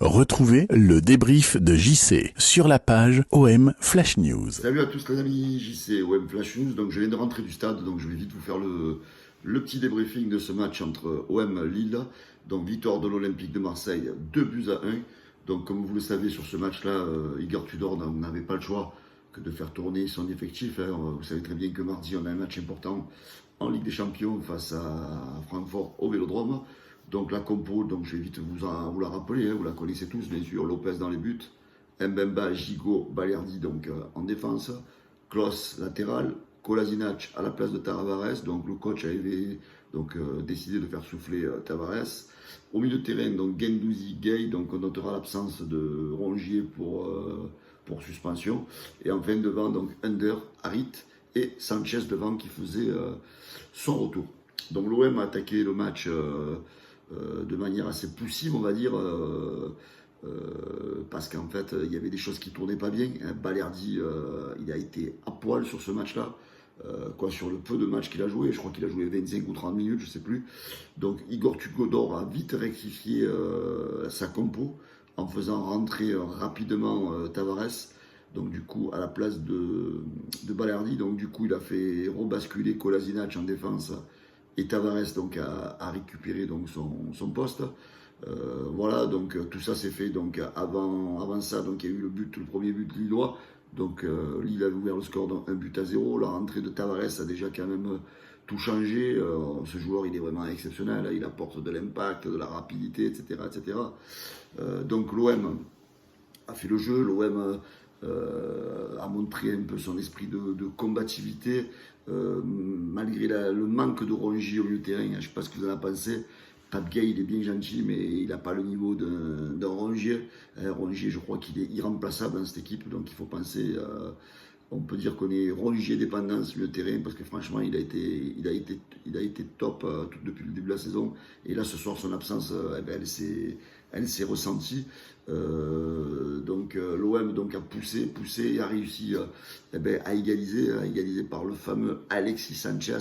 Retrouvez le débrief de JC sur la page OM Flash News. Salut à tous les amis, JC OM Flash News. Donc je viens de rentrer du stade, donc je vais vite vous faire le petit débriefing de ce match entre OM Lille. Donc victoire de l'Olympique de Marseille, 2-1. Donc comme vous le savez sur ce match-là, Igor Tudor n'avait pas le choix que de faire tourner son effectif. Vous savez très bien que mardi on a un match important en Ligue des Champions face à Francfort au Vélodrome. Donc la compo, donc je vais vite vous la rappeler, vous la connaissez tous bien sûr. Lopez dans les buts, Mbemba, Gigot, Balerdi donc en défense, Klose latéral, Kolasinac à la place de Tavares. Donc le coach avait décidé de faire souffler Tavares. Au milieu de terrain, donc Guendouzi, Gay, donc on notera l'absence de Rongier pour suspension. Et enfin devant, donc Under, Harit et Sanchez devant qui faisait son retour. Donc l'OM a attaqué le match de manière assez poussive, on va dire, parce qu'en fait, il y avait des choses qui tournaient pas bien. Balerdi, il a été à poil sur ce match-là, sur le peu de matchs qu'il a joué. Je crois qu'il a joué 25 ou 30 minutes, je sais plus. Donc Igor Tudor a vite rectifié sa compo en faisant rentrer rapidement Tavares. Donc du coup, à la place de Balerdi, donc du coup, il a fait rebasculer Kolasinac en défense. Et Tavares donc a récupéré donc son poste. Voilà, donc tout ça s'est fait donc avant ça. Donc il y a eu le premier but lillois. Donc Lille a ouvert le score d'un 1-0. La rentrée de Tavares a déjà quand même tout changé. Ce joueur il est vraiment exceptionnel. Il apporte de l'impact, de la rapidité, etc., etc. Donc l'OM a fait le jeu. L'OM a montré un peu son esprit de combativité. Malgré le manque de Rongier au milieu de terrain, je ne sais pas ce que vous en avez pensé. Pape Gay, il est bien gentil, mais il n'a pas le niveau d'un Rongier. Rongier, je crois qu'il est irremplaçable dans cette équipe, donc il faut penser. On peut dire qu'on est Rongier dépendant sur le terrain, parce que franchement, il a été top depuis le début de la saison. Et là, ce soir, son absence, elle s'est ressentie. Donc l'OM donc a poussé et a réussi à égaliser par le fameux Alexis Sanchez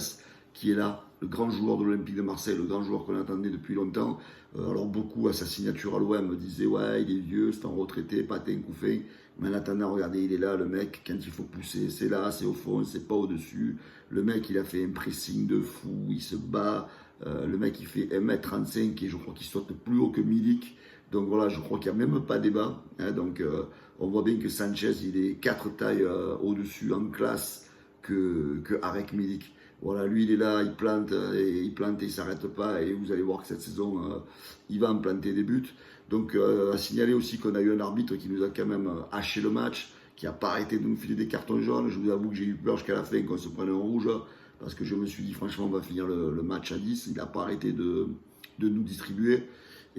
qui est là, le grand joueur de l'Olympique de Marseille, le grand joueur qu'on attendait depuis longtemps. Alors beaucoup à sa signature à l'OM disaient ouais il est vieux, c'est un retraité, patin, couffin. Mais en attendant, regardez, il est là, le mec, quand il faut pousser, c'est là, c'est au fond, c'est pas au-dessus. Le mec, il a fait un pressing de fou, il se bat. Le mec, il fait 1m35 et je crois qu'il saute plus haut que Milik. Donc voilà, je crois qu'il n'y a même pas débat. Donc on voit bien que Sanchez, il est 4 tailles au-dessus en classe que Arek Milik. Voilà, lui il est là, il plante et il ne s'arrête pas. Et vous allez voir que cette saison, il va en planter des buts. Donc à signaler aussi qu'on a eu un arbitre qui nous a quand même haché le match, qui n'a pas arrêté de nous filer des cartons jaunes. Je vous avoue que j'ai eu peur jusqu'à la fin qu'on se prenne un rouge, parce que je me suis dit franchement on va finir le match à 10. Il n'a pas arrêté de nous distribuer.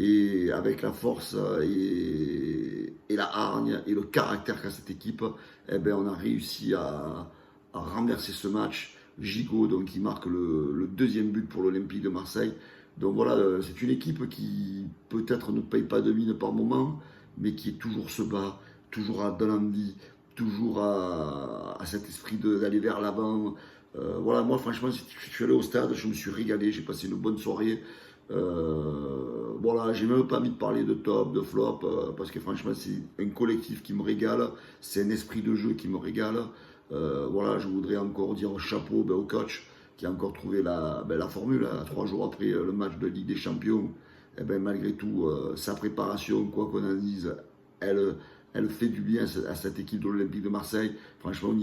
Et avec la force et la hargne et le caractère qu'a cette équipe, on a réussi à renverser ce match. Gigot, donc, qui marque le deuxième but pour l'Olympique de Marseille. Donc voilà, c'est une équipe qui peut-être ne paye pas de mine par moment, mais qui est toujours se bat, toujours à de l'envie, toujours à cet esprit d'aller vers l'avant. Voilà, moi franchement, je suis allé au stade, je me suis régalé, j'ai passé une bonne soirée. Voilà, j'ai même pas envie de parler de top, de flop, parce que franchement, c'est un collectif qui me régale, c'est un esprit de jeu qui me régale. Voilà, je voudrais encore dire chapeau au coach qui a encore trouvé la formule, 3 jours après le match de Ligue des Champions. Malgré tout, sa préparation, quoi qu'on en dise, elle fait du bien à cette équipe de l'Olympique de Marseille. Franchement, au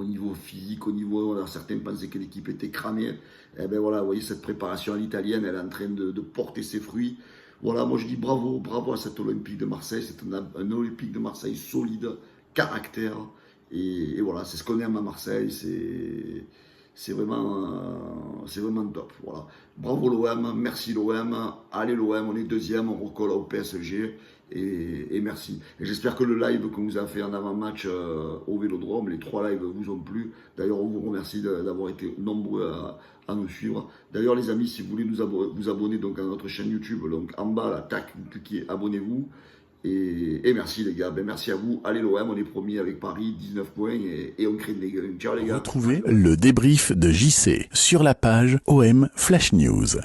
niveau physique, certains pensaient que l'équipe était cramée. Voilà, vous voyez, cette préparation à l'italienne, elle est en train de porter ses fruits. Voilà, moi je dis bravo à cet Olympique de Marseille. C'est un Olympique de Marseille solide, caractère. Et voilà, c'est ce qu'on aime à Marseille. C'est vraiment top. Voilà. Bravo l'OM, merci l'OM. Allez l'OM, on est deuxième, on recolle au PSG. Et merci. Et j'espère que le live qu'on vous a fait en avant-match au Vélodrome, les 3 lives vous ont plu. D'ailleurs, on vous remercie d'avoir été nombreux à nous suivre. D'ailleurs, les amis, si vous voulez vous abonner donc à notre chaîne YouTube, donc en bas, là, tac, vous cliquez, abonnez-vous. Et merci les gars, merci à vous. Allez l'OM, on est promis avec Paris, 19 points et on crée des gueules. Ciao les gars. Retrouvez le débrief de JC sur la page OM Flash News.